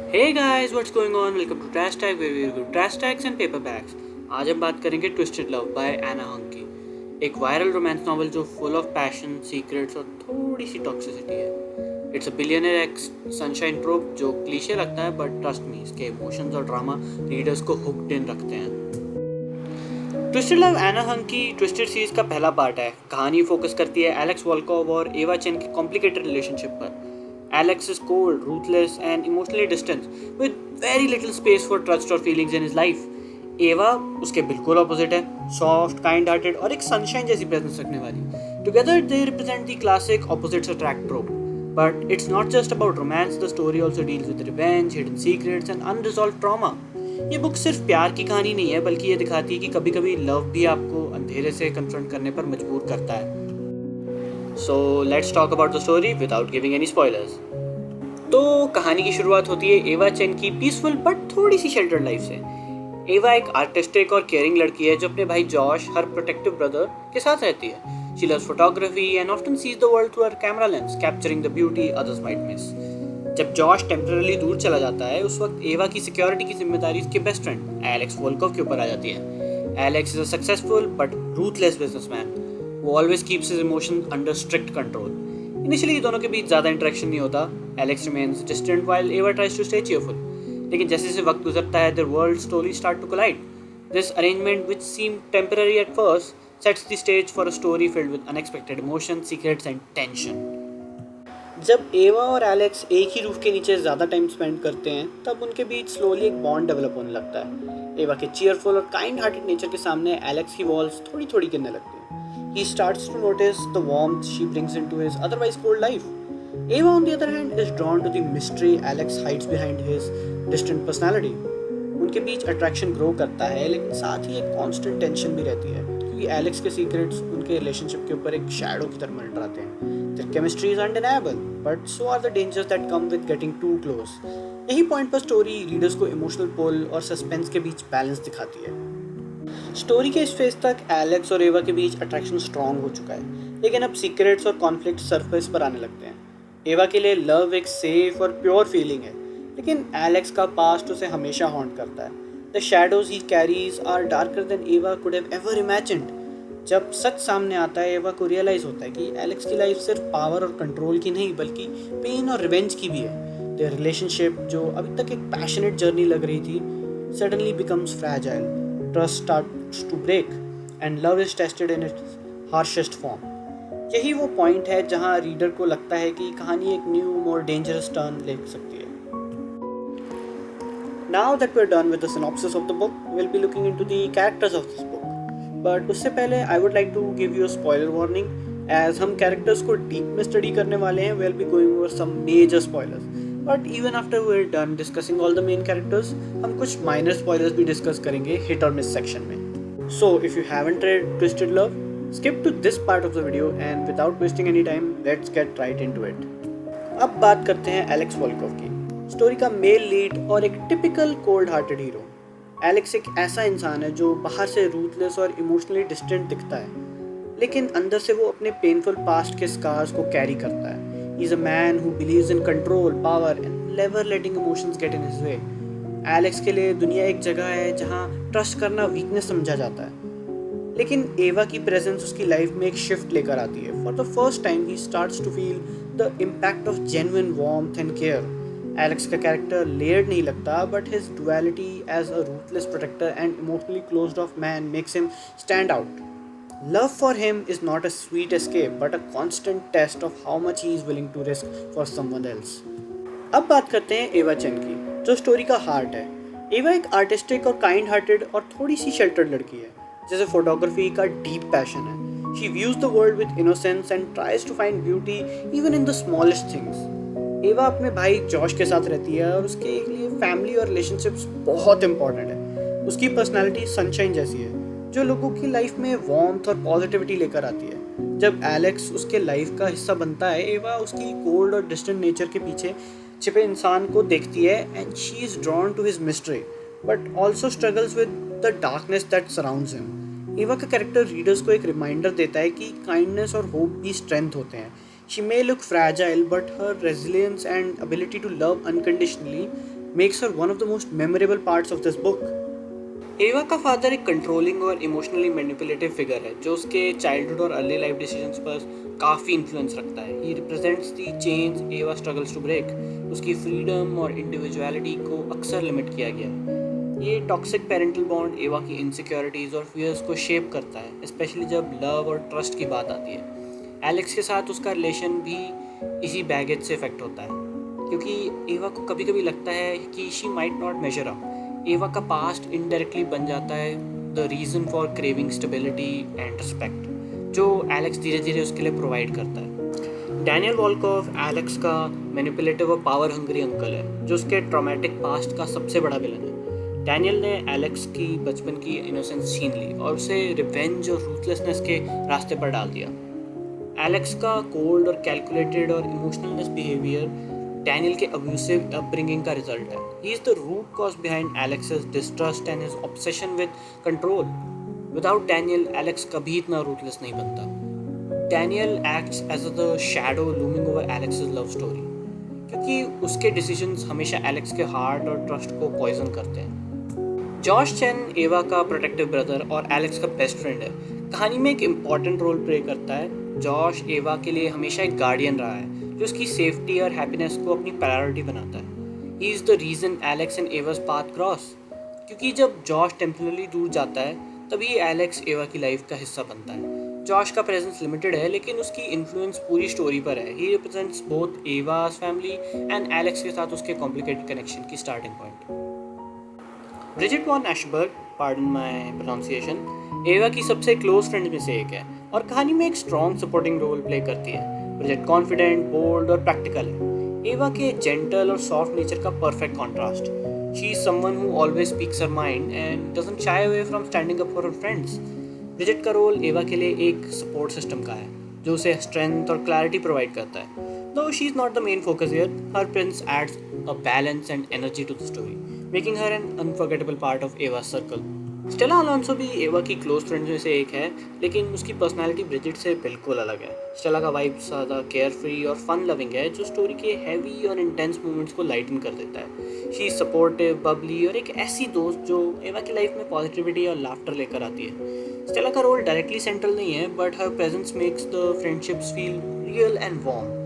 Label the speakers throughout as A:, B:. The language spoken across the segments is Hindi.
A: Hey guys, what's going on? Welcome to Trash Tag where we review trash tags and paperbacks. आज हम बात करेंगे ट्विस्टेड लव बाय एना हंग की, एक वायरल रोमांस नॉवल जो फुल ऑफ पैशन, सीक्रेट्स और थोड़ी सी टॉक्सिसिटी है। It's a billionaire x sunshine ट्रोप जो क्लीशे लगता है, बट ट्रस्ट मी, इसके इमोशंस और ड्रामा रीडर्स को हुक्ड इन रखते हैं। ट्विस्टेड लव एना हंग की ट्विस्टेड सीरीज का पहला पार्ट है। कहानी फोकस करती है एलेक्स वॉल्कोव और एवा चेन के कॉम्प्लिकेटेड रिलेशनशिप पर। Alex is cold, ruthless, and emotionally distant, with very little space for trust or feelings in his life. एवा उसके बिल्कुल ऑपोजिट है, सॉफ्ट, काइंड हार्टेड और एक सनशाइन जैसी प्रेजेंस रखने वाली। Together they represent the classic opposites attract ट्रोप। But it's not just about romance, the story also deals with revenge, hidden secrets and unresolved trauma. ये बुक सिर्फ प्यार की कहानी नहीं है, बल्कि ये दिखाती है कि कभी कभी लव भी आपको अंधेरे से कन्फ्रंट करने पर मजबूर करता है। So let's talk about the story without giving any spoilers. तो कहानी की शुरुआत होती है एवा चेन की पीसफुल बट थोड़ी सी शेल्टर्ड लाइफ से। एवा एक आर्टिस्टिक और केयरिंग लड़की है जो अपने भाई जॉश, हर प्रोटेक्टिव ब्रदर, के साथ रहती है। She loves photography and often sees the world through her camera lens, capturing the beauty others might miss. जब जॉश टेम्पररी दूर चला जाता है, उस वक्त एवा की सिक्योरिटी की जिम्मेदारी उसके बेस्ट फ्रेंड एलेक्स वोल्कोव के ऊपर आ जाती है। Alex is a successful but ruthless businessman. वो always keeps his emotion under strict control. Initially दोनों के बीच ज़्यादा इंटरेक्शन नहीं होता। Alex remains distant while Ava tries to stay cheerful. लेकिन जैसे जैसे वक्त गुजरता है, their world slowly start to collide. This arrangement, which seemed temporary at first, sets the stage for a story filled with unexpected emotion, secrets and tension. जब एवा और एलेक्स एक ही रूफ के नीचे ज़्यादा टाइम स्पेंड करते हैं, तब उनके बीच स्लोली एक बॉन्ड डेवलप होने लगता है। एवा के चीयरफुल और काइंड हार्टेड नेचर के सामने एलेक्स की वॉल्स थोड़ी थोड़ी गिरने लगती हैं। He starts to notice the warmth she brings into his otherwise cold life. Ava, on the other hand, is drawn to the mystery Alex hides behind his distant personality. उनके बीच अट्रैक्शन ग्रो करता है, लेकिन साथ ही एक कांस्टेंट टेंशन भी रहती है, क्योंकि एलेक्स के सीक्रेट्स उनके रिलेशनशिप के ऊपर एक शैडो की तरह मंडराते हैं। Their chemistry is undeniable, but so are the dangers that come with getting too close. यही पॉइंट पर स्टोरी रीडर्स को इमोशनल पुल और सस्पेंस के बीच बैलेंस दिखाती है। स्टोरी के इस फेज तक एलेक्स और एवा के बीच अट्रैक्शन स्ट्रॉन्ग हो चुका है, लेकिन अब सीक्रेट्स और कॉन्फ्लिक्ट सरफेस पर आने लगते हैं। एवा के लिए लव एक सेफ और प्योर फीलिंग है, लेकिन एलेक्स का पास्ट उसे हमेशा हॉन्ट करता है। The shadows he carries are darker than Ava could have ever imagined. जब सच सामने आता है, एवा को रियलाइज होता है कि एलेक्स की लाइफ सिर्फ पावर और कंट्रोल की नहीं, बल्कि पेन और रिवेंज की भी है। देयर रिलेशनशिप, जो अभी तक एक पैशनेट जर्नी लग रही थी, suddenly becomes fragile. Trust starts to break and love is tested in its harshest form. यही वो पॉइंट है जहां रीडर को लगता है कि कहानी एक न्यू, मोर डेंजरस टर्न ले सकती है। Now that we're done with the synopsis of the book, we'll be looking into the characters of this book. But उससे पहले I would like to give you a spoiler warning. As हम characters को deep में study करने वाले हैं, we'll be going over some major spoilers. But even after we're done discussing all the main characters, हम कुछ minor spoilers भी discuss करेंगे hit or miss section में. So if you haven't read Twisted Love, skip to this part of the video and without wasting any time, let's get right into it. अब बात करते हैं एलेक्स वोल्कोव की, स्टोरी का मेल लीड और एक typical cold hearted hero. Alex एक ऐसा इंसान है जो बाहर से रूथलेस और इमोशनली डिस्टेंट दिखता है, लेकिन अंदर से वो अपने पेनफुल पास्ट के स्कार्स को कैरी करता है। He is a man who believes in control, power and never letting emotions get in his way. Alex के लिए दुनिया एक जगह है जहाँ ट्रस्ट करना वीकनेस समझा जाता है, लेकिन एवा की प्रेजेंस उसकी लाइफ में एक शिफ्ट लेकर आती है। For the first time he starts to feel the impact of genuine warmth and care. Alex का कैरेक्टर लेयर्ड नहीं लगता, but his duality as a ruthless protector and emotionally closed off man makes him stand out. Love for him is not a sweet escape, but a constant test of how much he is willing to risk for someone else. अब बात करते हैं एवा चेन की, जो स्टोरी का हार्ट है। एवा एक आर्टिस्टिक और काइंड हार्टेड और थोड़ी सी शेल्टर्ड लड़की है, जैसे फोटोग्राफी का डीप पैशन है। She views the world with innocence and tries to find beauty even in the smallest things. एवा अपने भाई जॉश के साथ रहती है और उसके लिए फैमिली और रिलेशनशिप्स बहुत इंपॉर्टेंट है। उसकी पर्सनैलिटी सनशाइन जैसी है, जो लोगों की लाइफ में वार्मथ और पॉजिटिविटी लेकर आती है। जब एलेक्स उसके लाइफ का हिस्सा बनता है, एवा उसकी कोल्ड और डिस्टेंट नेचर के पीछे छिपे इंसान को देखती है and she is drawn to his mystery, but also struggles with the darkness that surrounds him. Ava का कैरेक्टर रीडर्स को एक रिमाइंडर देता है कि काइंडनेस और होप भी स्ट्रेंथ होते हैं। She may look fragile, but her resilience and ability to love unconditionally makes her one of the most memorable parts of this book. एवा का फादर एक कंट्रोलिंग और इमोशनली मैनिपुलेटिव फिगर है जो उसके चाइल्डहुड और अर्ली लाइफ डिसीजंस पर काफ़ी इन्फ्लुएंस रखता है. ही रिप्रेजेंट्स दी चेंज एवा स्ट्रगल्स टू ब्रेक. उसकी फ्रीडम और इंडिविजुअलिटी को अक्सर लिमिट किया गया है. ये टॉक्सिक पेरेंटल बॉन्ड एवा की इनसिक्योरिटीज़ और फियर्स को शेप करता है, स्पेशली जब लव और ट्रस्ट की बात आती है. एलेक्स के साथ उसका रिलेशन भी इसी बैगेज से इफेक्ट होता है, क्योंकि एवा को कभी कभी लगता है कि she might not major up. एवा का पास्ट इनडायरेक्टली बन जाता है the reason for craving stability and respect, जो एलेक्स धीरे धीरे उसके लिए प्रोवाइड करता है. डैनियल वॉलकॉफ एलेक्स का मैनिपुलेटिव और पावर हंग्री अंकल है, जो उसके ट्रॉमेटिक पास्ट का सबसे बड़ा विलन है. डैनियल ने एलेक्स की बचपन की इनोसेंस छीन ली और उसे रिवेंज और रूथलेसनेस के रास्ते पर डाल दिया. एलेक्स का कोल्ड और कैलकुलेटेड और इमोशनलनेस बिहेवियर डैनियल के अब्यूसिव अपब्रिंगिंग का रिजल्ट है. He is the root cause behind Alex's distrust and his obsession with control. Without Daniel Alex कभी इतना रूथलेस नहीं बनता. Daniel acts as the shadow looming over Alex's love story, क्योंकि उसके डिसीजंस हमेशा एलेक्स के हार्ट और ट्रस्ट को पॉइजन करते हैं. जॉश चेन एवा का प्रोटेक्टिव ब्रदर और एलेक्स का बेस्ट फ्रेंड है. कहानी में एक इम्पॉर्टेंट रोल प्ले करता है. जॉश एवा के लिए हमेशा एक गार्डियन रहा है जो उसकी सेफ्टी और हैप्पीनेस को अपनी प्रायोरिटी बनाता है. He is the reason Alex and Ava's path cross, क्योंकि जब जॉश टेम्पररी दूर जाता है तभी एलेक्स एवा की लाइफ का हिस्सा बनता है. जॉश का प्रेजेंस लिमिटेड है, लेकिन उसकी इन्फ्लुएंस पूरी स्टोरी पर है. He represents both Ava's family and Alex के साथ उसके कॉम्प्लिकेटेड कनेक्शन की starting point. Brigitte von Ashberg, pardon my pronunciation, Ava की सबसे क्लोज फ्रेंड में से एक है और कहानी में एक स्ट्रॉन्ग सपोर्टिंग रोल प्ले करती है. ब्रिजिट कॉन्फिडेंट, बोल्ड और प्रैक्टिकल है. एवा के जेंटल और सॉफ्ट नेचर का perfect contrast. She is someone who always speaks her mind and doesn't shy away from standing up for her friends. Brigitte का रोल एवा के लिए एक सपोर्ट सिस्टम का है जो उसे स्ट्रेंथ और क्लैरिटी प्रोवाइड करता है. Though she is not the main focus here, her presence adds a balance and energy to the story, making her an unforgettable part of Eva's circle. Stella Alonso भी एवा की क्लोज फ्रेंड्स में से एक है, लेकिन उसकी पर्सनालिटी ब्रिजिट से बिल्कुल अलग है. स्टेला का वाइब ज़्यादा केयर फ्री और फन लविंग है, जो स्टोरी के हैवी और इंटेंस मोमेंट्स को लाइटन कर देता है. शी इज सपोर्टिव, बबली और एक ऐसी दोस्त जो एवा की लाइफ में पॉजिटिविटी और लाफ्टर लेकर आती है. स्टेला का रोल डायरेक्टली सेंट्रल नहीं है, but her presence makes the friendships feel real and warm.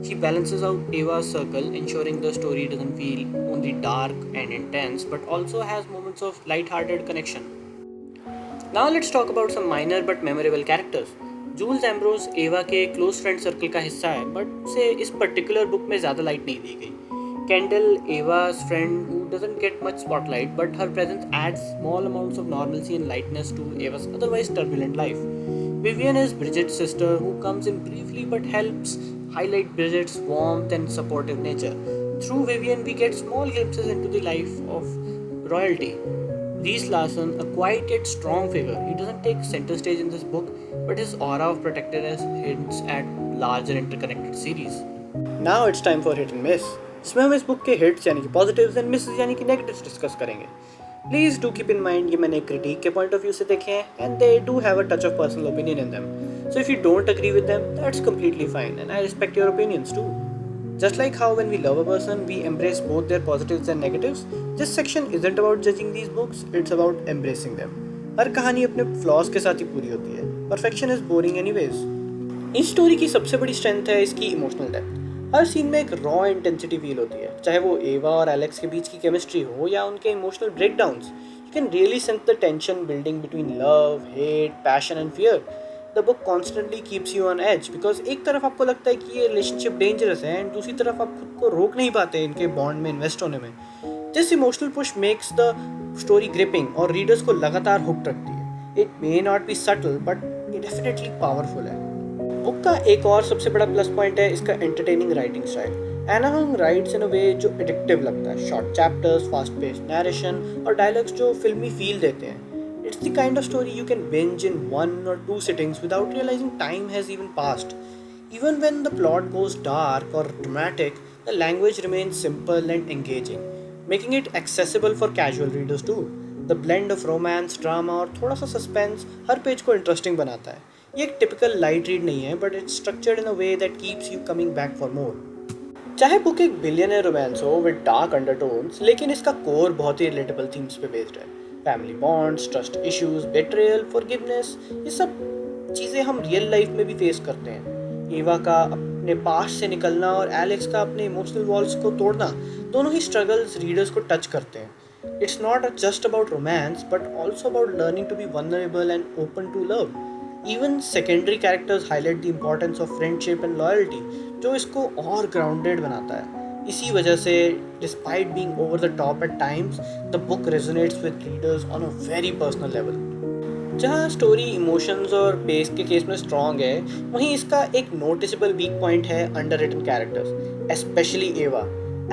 A: She balances out Eva's circle, ensuring the story doesn't feel only dark and intense, but also has moments of light-hearted connection. Now let's talk about some minor but memorable characters. Jules Ambrose Ava के क्लोज फ्रेंड सर्कल का हिस्सा है, बट उसे इस पर्टिकुलर बुक में ज़्यादा लाइट नहीं दी गई. Kendall, Eva's friend who doesn't get much spotlight, but her presence adds small amounts of normalcy and lightness to Eva's otherwise turbulent life. Vivian is Bridget's sister who comes in briefly but helps highlight Bridget's warmth and supportive nature. Through Vivian, we get small glimpses into the life of royalty. Reese Larson, a quiet yet strong figure, he doesn't take center stage in this book, but his aura of protectiveness hints at larger interconnected series. Now it's time for hit and miss. इसमें हम इस बुक के हिट्स यानी कि पॉजिटिव्स एंड मिसेस यानी कि नेगेटिव्स डिस्कस करेंगे. Please do keep in mind ये मैंने क्रिटिक के पॉइंट ऑफ व्यू से देखे हैं and they do have a touch of personal opinion in them. So if you don't agree with them, that's completely fine and I respect your opinions too. Just like how when we love a person, we embrace both their positives and negatives, this section isn't about judging these books, it's about embracing them. हर कहानी अपने फ्लॉज के साथ ही पूरी होती है. Perfection is boring anyways. इस स्टोरी की सबसे बड़ी स्ट्रेंथ है इसकी इमोशनल डेप्थ. हर सीन में एक रॉ इंटेंसिटी फील होती है, चाहे वो एवा और एलेक्स के बीच की केमिस्ट्री हो या उनके emotional breakdowns. You can really sense the tension building between love, hate, passion and fear. The book constantly keeps you on edge because एक तरफ आपको लगता है कि ये रिलेशनशिप डेंजरस है एंड दूसरी तरफ आप खुद को रोक नहीं पाते इनके बॉन्ड में इन्वेस्ट होने में. This emotional push makes the story gripping और रीडर्स को लगातार हुक्ड रखती है. It may not be subtle but it definitely powerful है. बुक का एक और सबसे बड़ा प्लस पॉइंट है इसका एंटरटेनिंग राइटिंग स्टाइल. एना हंग राइट्स इन अ वे जो एडिक्टिव लगता है. Short chapters, fast paced narration और डायलॉग्स जो फिल्मी फील देते हैं. It's the kind of story you can binge in 1 or 2 sittings without realizing time has even passed. Even when the plot goes dark or dramatic, the language remains simple and engaging, making it accessible for casual readers too. The blend of romance, drama और थोड़ा सा suspense हर पेज को interesting बनाता है. ये एक typical light read नहीं है, but it's structured in a way that keeps you coming back for more.
B: चाहे बुक एक बिलियनर रोमांस हो विद डार्क अंडरटोन्स, लेकिन इसका कोर बहुत ही रिलेटेबल थीम्स पे बेस्ड है। Family bonds, trust issues, betrayal, forgiveness, ये सब चीज़ें हम रियल लाइफ में भी फेस करते हैं। एवा का अपने पास्ट से निकलना और एलेक्स का अपने इमोशनल वॉल्स को तोड़ना, दोनों ही स्ट्रगल्स रीडर्स को टच करते हैं। It's not just about romance but also about learning to be vulnerable and open to love. Even secondary characters highlight the importance of friendship and loyalty, जो इसको और ग्राउंडेड बनाता है। इसी वजह से despite being over the top at times, the book resonates with readers on a very personal level. जहाँ स्टोरी इमोशंस और पेस के केस में स्ट्रॉन्ग है, वहीं इसका एक नोटिसेबल वीक पॉइंट है अंडर रिटन कैरेक्टर्स, स्पेशली एवा।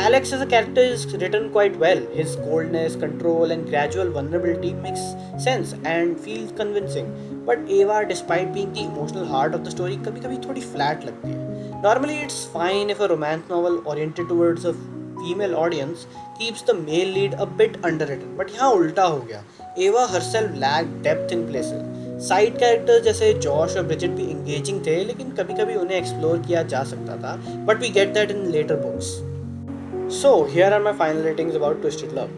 B: Alex as a character is written quite well. His coldness, control, and gradual vulnerability makes sense and feels convincing. But Eva, despite being the emotional heart of the story, कभी-कभी थोड़ी flat लगती है. Normally, it's fine if a romance novel oriented towards a female audience keeps the male lead a bit underwritten. But यहाँ उल्टा हो गया. Eva herself lacked depth in places. Side characters जैसे जॉश और ब्रिजेट भी एंगेजिंग थे, लेकिन कभी-कभी उन्हें एक्सप्लोर किया जा सकता था. But we get that in later books. So, here are my final ratings about Twisted Love.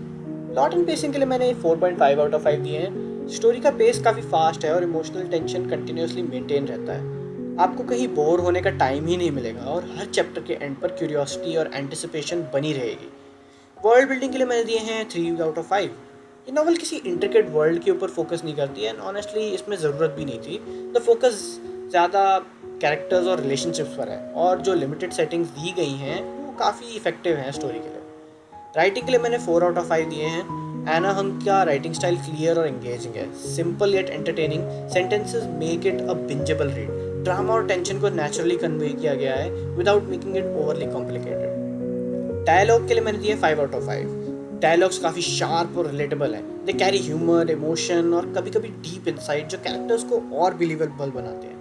B: Plot and pacing के लिए मैंने 4.5 आउट ऑफ 5 दिए हैं। स्टोरी का पेस काफ़ी फास्ट है और इमोशनल टेंशन कंटिन्यूसली मेंटेन रहता है। आपको कहीं बोर होने का टाइम ही नहीं मिलेगा और हर चैप्टर के एंड पर क्यूरियोसिटी और एंटिसिपेशन बनी रहेगी। वर्ल्ड बिल्डिंग के लिए मैंने दिए हैं 3 आउट ऑफ 5। ये नॉवल किसी इंट्रिकेट वर्ल्ड के ऊपर फोकस नहीं करती है एंड ऑनेस्टली इसमें ज़रूरत भी नहीं थी। द फोकस ज़्यादा कैरेक्टर्स और रिलेशनशिप्स पर है और जो लिमिटेड सेटिंग्स दी गई हैं काफ़ी इफेक्टिव हैं स्टोरी के लिए। राइटिंग के लिए मैंने 4 आउट ऑफ 5 दिए हैं। एना हंग का राइटिंग स्टाइल क्लियर और एंगेजिंग है, simple yet entertaining, sentences make it a bingeable read. Drama और टेंशन को नेचुरली कन्वे किया गया है without making it overly complicated. Dialogue के लिए मैंने दिए 5 आउट ऑफ 5। डायलॉग्स काफ़ी शार्प और रिलेटेबल हैं। दे कैरी ह्यूमर, इमोशन और कभी कभी डीप इंसाइट जो कैरेक्टर्स को और बिलीवेबल बनाते हैं।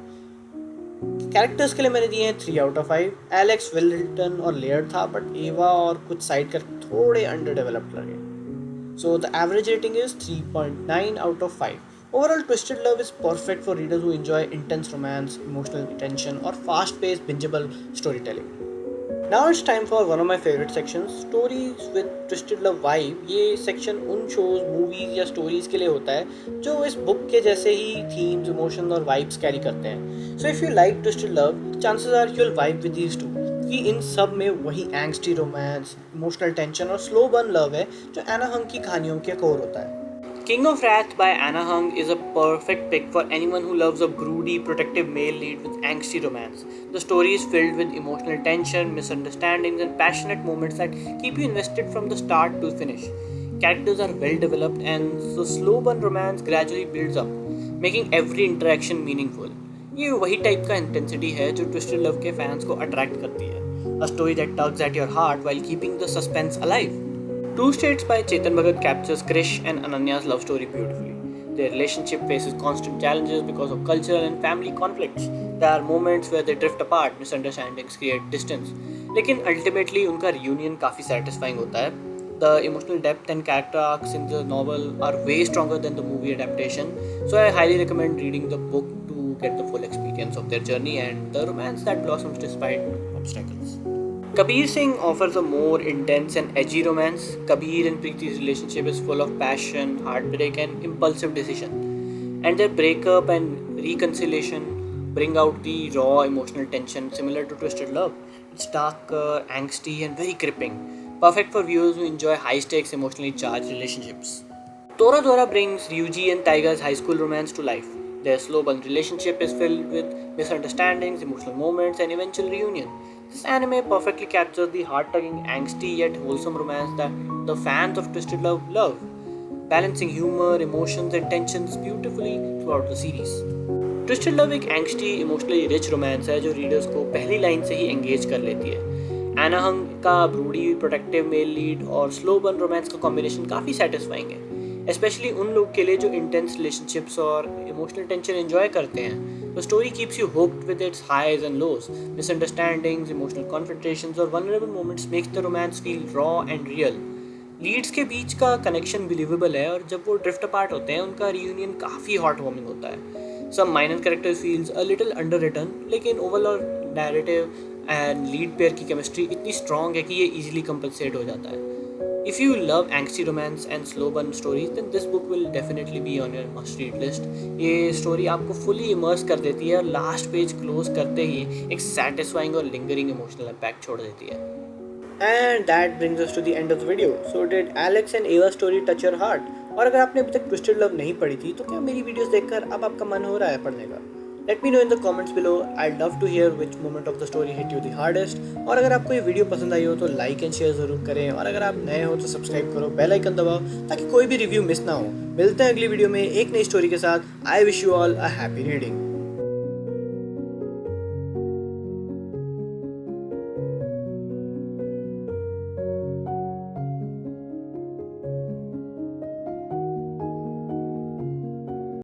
B: कैरेक्टर्स के लिए मैंने दिए हैं 3 out of 5। Alex well written और लेयर्ड था, बट एवा और कुछ साइड कैरेक्टर थोड़े अंडर डेवलप्ड लगे। So the average rating is 3.9 out of 5। Overall twisted love is perfect for readers who enjoy intense romance, emotional tension और fast paced bingeable storytelling. Now it's time for one of my favorite sections, stories with twisted love vibe। ये सेक्शन उन शोज, मूवीज या स्टोरीज के लिए होता है जो इस बुक के जैसे ही थीम्स, इमोशन और वाइब्स कैरी करते हैं। So if you like twisted love, chances are you'll vibe with these too, कि इन सब में वही एंग्स्टी रोमांस, इमोशनल टेंशन और स्लो बर्न लव है जो एना हंग की कहानियों के कोर होता है।
A: King of Wrath by Anna Hung is a perfect pick for anyone who loves a broody, protective male lead with angsty romance. The story is filled with emotional tension, misunderstandings, and passionate moments that keep you invested from the start to finish. Characters are well developed, and the slow burn romance gradually builds up, making every interaction meaningful. ये वही टाइप का इंटेंसिटी है जो ट्विस्टेड लव के फैंस को अट्रैक्ट करती है। A story that tugs at your heart while keeping the suspense alive. Two States by Chetan Bhagat captures Krish and Ananya's love story beautifully. Their relationship faces constant challenges because of cultural and family conflicts. There are moments where they drift apart, misunderstandings create distance. लेकिन ultimately उनका reunion काफ़ी satisfying होता है. The emotional depth and character arcs in the novel are way stronger than the movie adaptation. So I highly recommend reading the book to get the full experience of their journey and the romance that blossoms despite obstacles. Kabir Singh offers a more intense and edgy romance. Kabir and Preeti's relationship is full of passion, heartbreak, and impulsive decision. And their breakup and reconciliation bring out the raw emotional tension similar to Twisted Love. It's darker, angsty, and very gripping. Perfect for viewers who enjoy high-stakes, emotionally charged relationships. Tora Dora brings Ryuji and Taiga's high school romance to life. Their slow burn relationship is filled with misunderstandings, emotional moments, and eventual reunion. This anime perfectly captures the heart-tugging, angsty yet wholesome romance that the fans of Twisted Love love, balancing humor, emotions, and tensions beautifully throughout the series. Twisted Love एक एंग्स्टी, इमोशनली रिच रोमांस है जो रीडर्स को पहली लाइन से ही एंगेज कर लेती है। एना हंग का ब्रूडी, प्रोटेक्टिव मेल लीड और स्लो बर्न रोमांस का कॉम्बिनेशन काफ़ी सेटिस्फाइंग है, स्पेशली उन लोग के लिए जो इंटेंस रिलेशनशिप्स और इमोशनल टेंशन एंजॉय करते हैं। The story keeps you hooked with its highs and lows. Misunderstandings, emotional confrontations और vulnerable moments makes the romance feel raw and real. Leads के बीच का कनेक्शन बिलीवेबल है और जब वो ड्रिफ्ट अपार्ट होते हैं उनका रियूनियन काफ़ी हार्ट वार्मिंग होता है। Some minor character feels a little underwritten, लेकिन overall narrative and lead pair की केमिस्ट्री इतनी स्ट्रॉन्ग है कि ये इजीली कंपनसेट हो जाता है. If you love angsty romance and slow burn stories, then this book will definitely be on your must read list. ये स्टोरी आपको fully immerse कर देती है और लास्ट पेज क्लोज करते ही एक satisfying और lingering emotional impact छोड़ देती है.
B: And that brings us to the end of the video. So did Alex and Ava's story touch your heart? और अगर आपने अभी तक ट्विस्टेड लव नहीं पढ़ी थी तो क्या मेरी वीडियोस देखकर अब आपका मन हो रहा है पढ़ने का? Let me know in the comments below. I'd love to hear which moment of the story hit you the hardest. और अगर आपको ये वीडियो पसंद आई हो तो लाइक एंड शेयर ज़रूर करें और अगर आप नए हो तो सब्सक्राइब करो, बेल आइकन दबाओ ताकि कोई भी रिव्यू मिस ना हो. मिलते हैं अगली वीडियो में एक नई स्टोरी के साथ. I wish you all a happy reading.